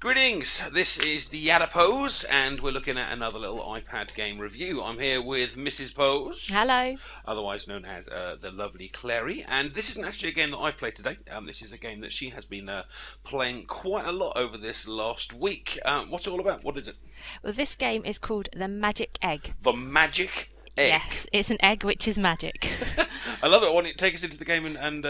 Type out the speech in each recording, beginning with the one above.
Greetings, this is the Adipose, and we're looking at another little iPad game review. I'm here with Mrs. Pose. Hello. Otherwise known as the lovely Clarie, and this isn't actually a game that I've played today. This is a game that she has been playing quite a lot over this last week. What's it all about? What is it? Well, this game is called The Magic Egg. The Magic Egg. Yes, it's an egg which is magic. I love it. Why don't you take us into the game and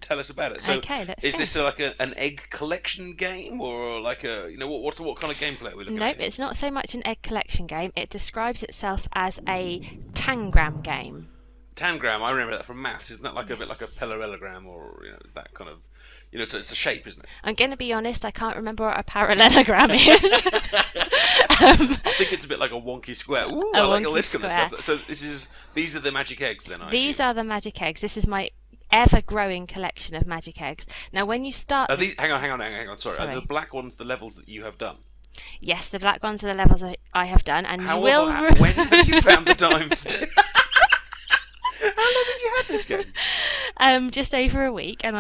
tell us about it? So, okay, let's is go. this like an egg collection game, or like a what kind of gameplay are we looking at? Nope, it's not so much an egg collection game. It describes itself as a tangram game. Tangram, I remember that from maths. Isn't that like a bit like a parallelogram, or that kind of? It's a shape, isn't it? I'm going to be honest, I can't remember what a parallelogram is. I think it's a bit like a wonky square. Ooh, I like all this kind of stuff. So these are the magic eggs, then. These are the magic eggs. This is my ever-growing collection of magic eggs. Now, when you start, hang on. Sorry. Are the black ones the levels that you have done? Yes, the black ones are the levels I have done, and when have you found the time to do? How long have you had this game? Just over a week, and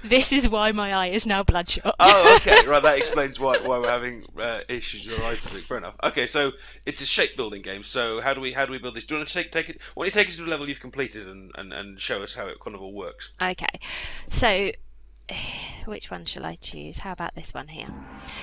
this is why my eye is now bloodshot. Oh, okay, right. That explains why we're having issues with our eyes. Fair enough. Okay, so it's a shape building game. So how do we build this? Do you want to take it? Why don't you take us to a level you've completed and show us how it kind of all works? Okay, so which one shall I choose? How about this one here?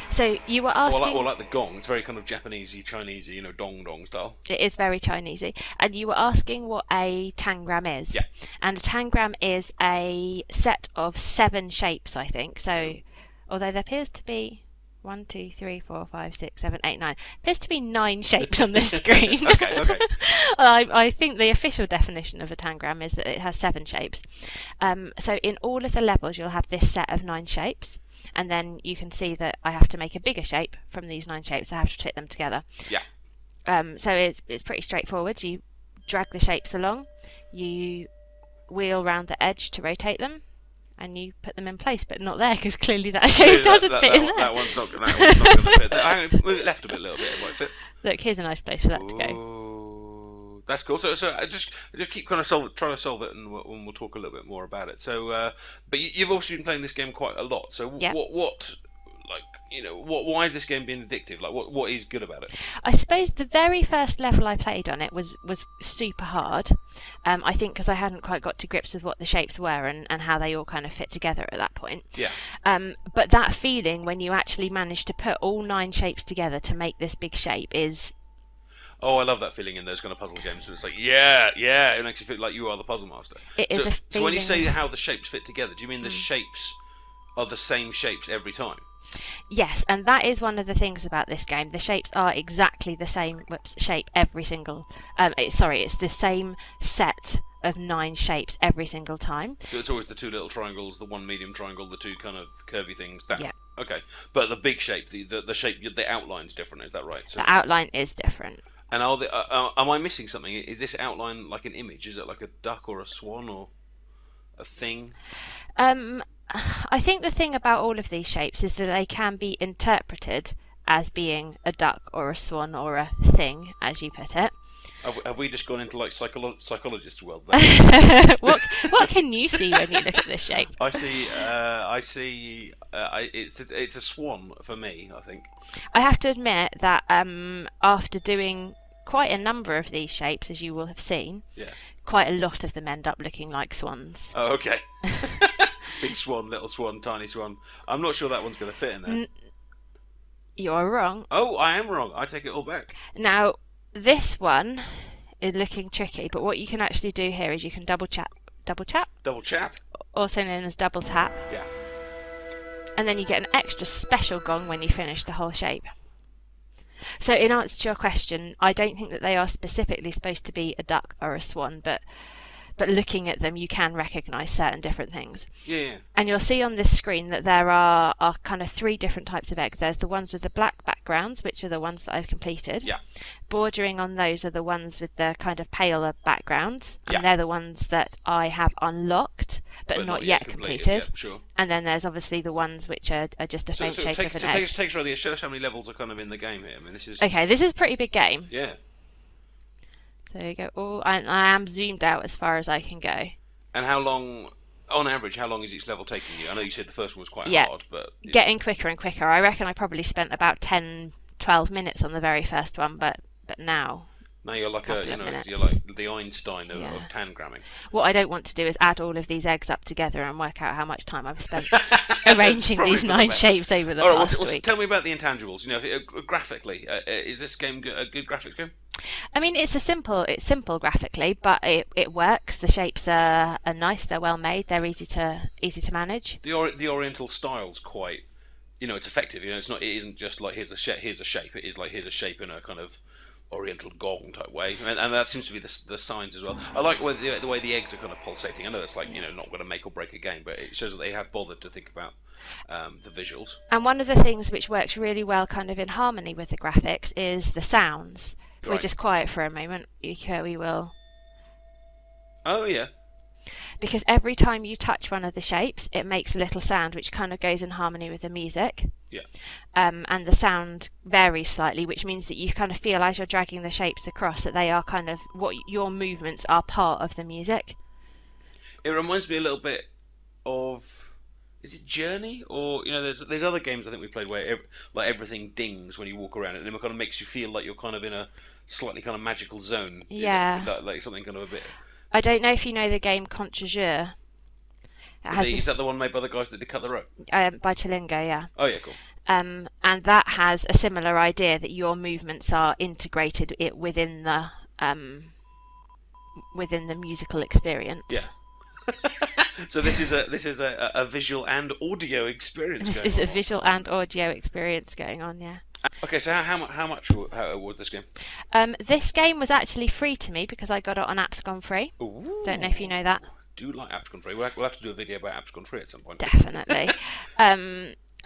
So you were asking. Or like the gong. It's very kind of Japanesey, Chinesey, dong dong style. It is very Chinesey. And you were asking what a tangram is. Yeah. And a tangram is a set of 7 shapes, I think. So, although there appears to be 1, 2, 3, 4, 5, 6, 7, 8, 9. Appears to be 9 shapes on this screen. Okay. I think the official definition of a tangram is that it has 7 shapes. So in all of the levels, you'll have this set of 9 shapes, and then you can see that I have to make a bigger shape from these 9 shapes. I have to fit them together. Yeah. So it's pretty straightforward. You drag the shapes along, you wheel round the edge to rotate them, and you put them in place, but not there, because clearly that shape doesn't fit in there. That one's not going to fit there. I'm going to move it left a little bit, it might fit. Look, here's a nice place for that to go. Ooh, that's cool. So I just keep trying to solve it, and we'll talk a little bit more about it. So, but you've also been playing this game quite a lot. So yep. Why is this game being addictive? Like, what is good about it? I suppose the very first level I played on it was super hard. I think because I hadn't quite got to grips with what the shapes were and how they all kind of fit together at that point. Yeah. But that feeling when you actually manage to put all 9 shapes together to make this big shape is... Oh, I love that feeling in those kind of puzzle games where it's like, yeah, it makes you feel like you are the puzzle master. It is a feeling... So when you say how the shapes fit together, do you mean the shapes are the same shapes every time? Yes, and that is one of the things about this game. The shapes are exactly the same shape every single... it's the same set of 9 shapes every single time. So it's always the 2 little triangles, the 1 medium triangle, the 2 kind of curvy things. Yeah. Okay, but the big shape, the shape, the outline's different. Is that right? So the outline is different. And am I missing something? Is this outline like an image? Is it like a duck or a swan or a thing? I think the thing about all of these shapes is that they can be interpreted as being a duck or a swan or a thing, as you put it. Have we just gone into like psychologist's world? What can you see when you look at this shape? I see. It's a swan for me, I think. I have to admit that after doing quite a number of these shapes, as you will have seen, quite a lot of them end up looking like swans. Oh, okay. Big swan, little swan, tiny swan. I'm not sure that one's going to fit in there. You're wrong. Oh, I am wrong. I take it all back. Now, this one is looking tricky, but what you can actually do here is you can double chap, also known as double tap. Yeah. And then you get an extra special gong when you finish the whole shape. So in answer to your question, I don't think that they are specifically supposed to be a duck or a swan, but looking at them you can recognise certain different things. Yeah. And you'll see on this screen that there are kind of 3 different types of egg. There's the ones with the black backgrounds, which are the ones that I've completed. Yeah. Bordering on those are the ones with the kind of paler backgrounds, and they're the ones that I have unlocked but not yet completed. Yeah, sure. And then there's obviously the ones which are just a faint shape of an egg. Take us around. Show us how many levels are kind of in the game here. I mean, this is... Okay, this is a pretty big game. Yeah. There you go. Oh, I am zoomed out as far as I can go. And how long on average, how long is each level taking you? I know you said the first one was quite Yeah. hard, but Getting quicker and quicker. I reckon I probably spent about 10, 12 minutes on the very first one, but now. now you're like Couple of you're minutes. like the Einstein of, Yeah. of tangramming. What I don't want to do is add all of these eggs up together and work out how much time I've spent arranging Probably these for the 9 best. shapes over the All right, past well, week. tell me about the intangibles. Graphically, is this game a good graphics game? I mean, it's simple graphically, but it works. The shapes are nice. They're well made. They're easy to manage. The Oriental style's quite, it's effective. It isn't just like here's a shape. It is like here's a shape in a kind of Oriental gong type way, and that seems to be the signs as well. I like the way the eggs are kind of pulsating. I know that's not going to make or break a game, but it shows that they have bothered to think about the visuals. And one of the things which works really well, kind of in harmony with the graphics, is the sounds. If we're Right. just quiet for a moment, we will. Oh yeah. Because every time you touch one of the shapes, it makes a little sound which kind of goes in harmony with the music. Yeah. And the sound varies slightly, which means that you kind of feel as you're dragging the shapes across that they are kind of what your movements are part of the music. It reminds me a little bit of, is it Journey, or there's other games I think we played where like everything dings when you walk around it, and it kind of makes you feel like you're kind of in a slightly kind of magical zone. Yeah. Like something kind of a bit. I don't know if you know the game Contre-Jeu. Is that the one made by the guys that did Cut the Rope? By Chilingo, yeah. Oh yeah, cool. And that has a similar idea that your movements are integrated within the musical experience. Yeah. So this is a visual and audio experience. This going is on. a visual and audio experience going on, yeah. Okay, so how much was this game? This game was actually free to me because I got it on Apps Gone Free. Ooh. Don't know if you know that. Do like Apps Gone Free. We'll have to do a video about Apps Gone Free at some point. Definitely.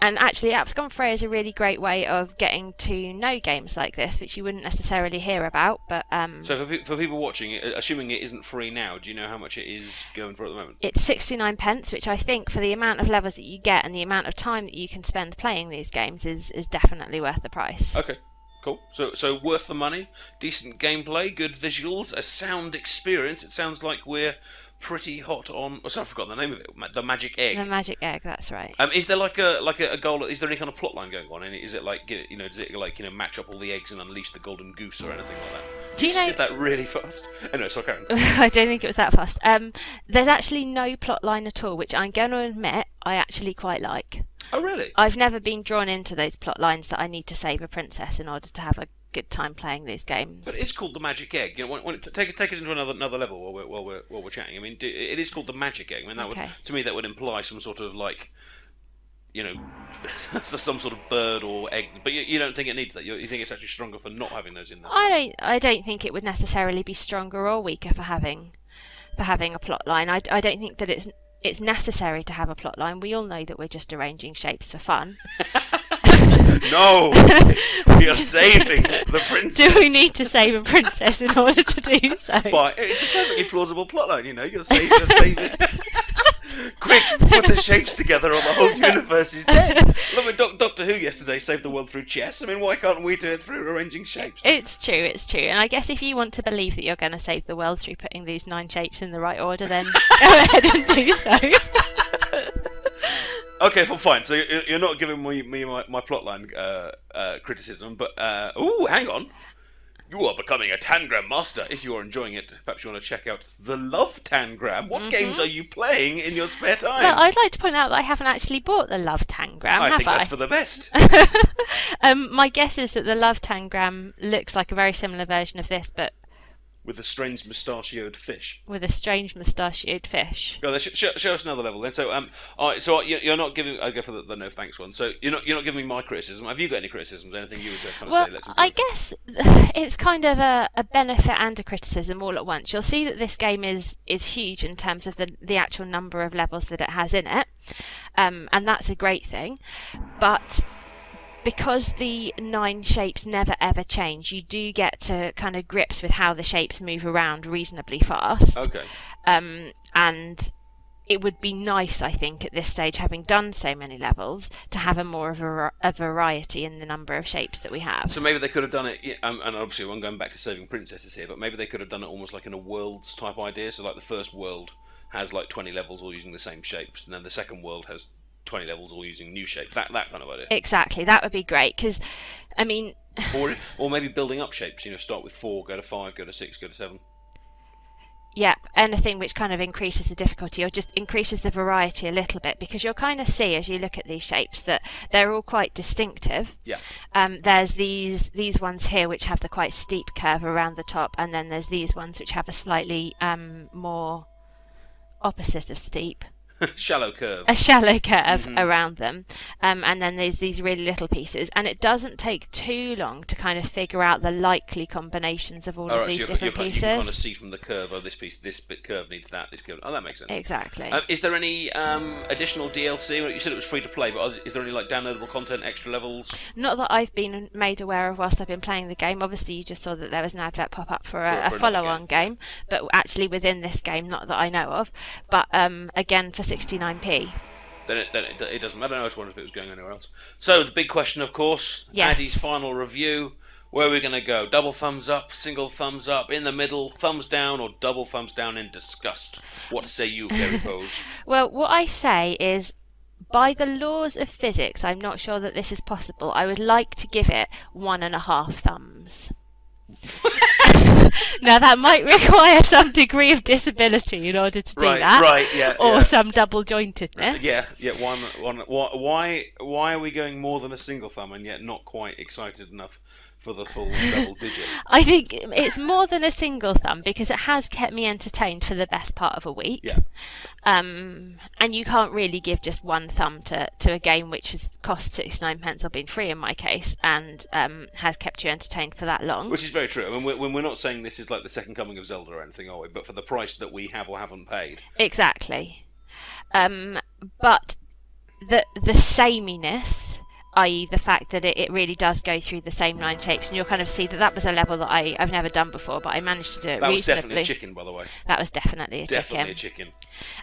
And actually, Apps Gone Free is a really great way of getting to know games like this, which you wouldn't necessarily hear about. But So for people watching, assuming it isn't free now, do you know how much it is going for at the moment? it's 69 pence, which I think for the amount of levels that you get and the amount of time that you can spend playing these games is definitely worth the price. Okay, cool. So worth the money, decent gameplay, good visuals, a sound experience. It sounds like we're pretty hot on. Oh, sorry, I've forgotten the name of it. The Magic Egg. The Magic Egg, that's right. Is there like a goal? Is there any kind of plot line going on? And is it like does it like match up all the eggs and unleash the golden goose or anything like that? Do you Just know? did that really fast? Anyway, so Karen. I don't think it was that fast. There's actually no plot line at all, which I'm going to admit I actually quite like. Oh really? I've never been drawn into those plot lines that I need to save a princess in order to have a good time playing these games. But it's called the Magic Egg. Take us into another level while we're chatting. I mean, it is called the Magic Egg. I mean, that Okay. would, to me, that would imply some sort of like, some sort of bird or egg. But you don't think it needs that. You think it's actually stronger for not having those in there. I don't think it would necessarily be stronger or weaker for having a plot line. I don't think that it's necessary to have a plot line. We all know that we're just arranging shapes for fun. No, we are saving the princess. Do we need to save a princess in order to do so? But it's a perfectly plausible plotline. You're saving. Quick, put the shapes together, or the whole universe is dead. Look at Doctor Who yesterday saved the world through chess. I mean, why can't we do it through arranging shapes? It's true. And I guess if you want to believe that you're going to save the world through putting these 9 shapes in the right order, then go ahead and do so. Okay, well, fine. So you're not giving me my plotline criticism, but ooh, hang on. You are becoming a tangram master. If you are enjoying it, perhaps you want to check out the Love Tangram. What games are you playing in your spare time? Well, I'd like to point out that I haven't actually bought the Love Tangram, I have think I? that's for the best. My guess is that the Love Tangram looks like a very similar version of this, but With a strange mustachioed fish. with a strange mustachioed fish. Go on, show us another level then. So, all right, so you're not giving. I go for the no thanks one. So you're not giving me my criticism. Have you got any criticisms? Anything you would kind of Well, say? Let's improve? I guess it's kind of a benefit and a criticism all at once. You'll see that this game is huge in terms of the actual number of levels that it has in it, and that's a great thing. But because the 9 shapes never ever change, you do get to kind of grips with how the shapes move around reasonably fast. Okay. And it would be nice, I think, at this stage, having done so many levels, to have more of a variety in the number of shapes that we have. So maybe they could have done it, and obviously I'm going back to saving princesses here, but maybe they could have done it almost like in a worlds type idea. So like the first world, has like 20 levels all using the same shapes, and then the second world has 20 levels all using new shapes. That kind of idea. Exactly, that would be great, because, I mean... or maybe building up shapes, you know, start with 4, go to 5, go to 6, go to 7. Yeah, anything which kind of increases the difficulty or just increases the variety a little bit, because you'll kind of see as you look at these shapes that they're all quite distinctive. Yeah. There's these ones here which have the quite steep curve around the top, and then there's these ones which have a slightly more opposite of steep. Shallow curve. A shallow curve around them, and then there's these really little pieces, and it doesn't take too long to kind of figure out the likely combinations of all of these different pieces. You can kind of see from the curve, oh, this bit curve needs that, this curve. Oh, that makes sense. Exactly. Is there any additional DLC? Well, you said it was free to play, but is there any like downloadable content, extra levels? Not that I've been made aware of whilst I've been playing the game. Obviously, you just saw that there was an advert pop up for a follow-on game, but actually within this game, not that I know of. But again, for 69p. Then it doesn't matter. I was wondering if it was going anywhere else. So the big question, of course, yes. Addy's final review. Where are we going to go? Double thumbs up, single thumbs up, in the middle, thumbs down, or double thumbs down in disgust? What say you, Clarie Pose? Well, what I say is, by the laws of physics, I'm not sure that this is possible. I would like to give it 1.5 thumbs. Now that might require some degree of disability in order to do that, right, yeah, or some double jointedness. Yeah. Why are we going more than a single thumb and yet not quite excited enough for the full double digit? I think it's more than a single thumb because it has kept me entertained for the best part of a week. Yeah. And you can't really give just one thumb to a game which has cost 69p or been free in my case, and has kept you entertained for that long. Which is very true. I mean, we're not saying this is like the second coming of Zelda or anything, are we? But for the price that we have or haven't paid. Exactly. But the sameness, i.e. the fact that it really does go through the same 9 shapes, and you'll kind of see that was a level that I've never done before, but I managed to do it reasonably. That was definitely a chicken, by the way. That was definitely a chicken. Definitely a chicken.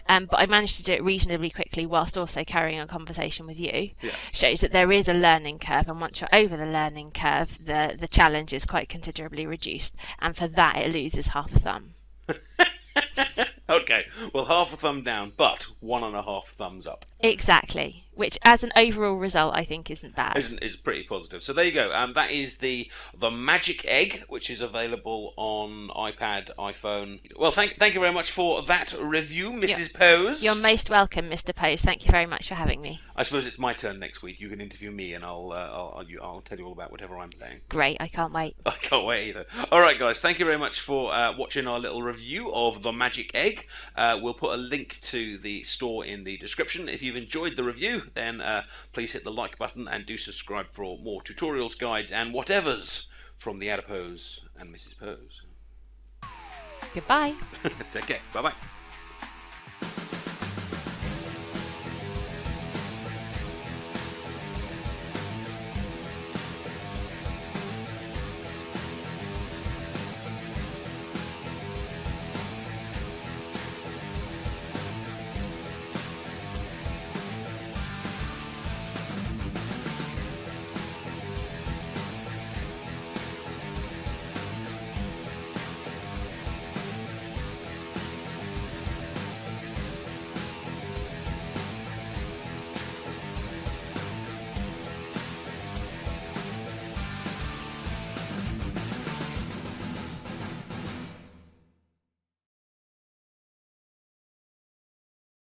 But I managed to do it reasonably quickly whilst also carrying a conversation with you. Yeah. Shows that there is a learning curve, and once you're over the learning curve, the challenge is quite considerably reduced, and for that it loses half a thumb. Okay, well, half a thumb down, but 1.5 thumbs up. Exactly, which as an overall result I think isn't bad. Is pretty positive. So there you go. That is the Magic Egg, which is available on iPad, iPhone. Well, thank you very much for that review, Mrs. Pose. You're most welcome, Mr. Pose. Thank you very much for having me. I suppose it's my turn next week. You can interview me, and I'll tell you all about whatever I'm playing. Great, I can't wait. I can't wait either. All right, guys, thank you very much for watching our little review of the Magic Egg. We'll put a link to the store in the description. If you've enjoyed the review, then please hit the like button and do subscribe for more tutorials, guides, and whatevers from the Adipose and Mrs. Pose. Goodbye. Take care. Bye-bye.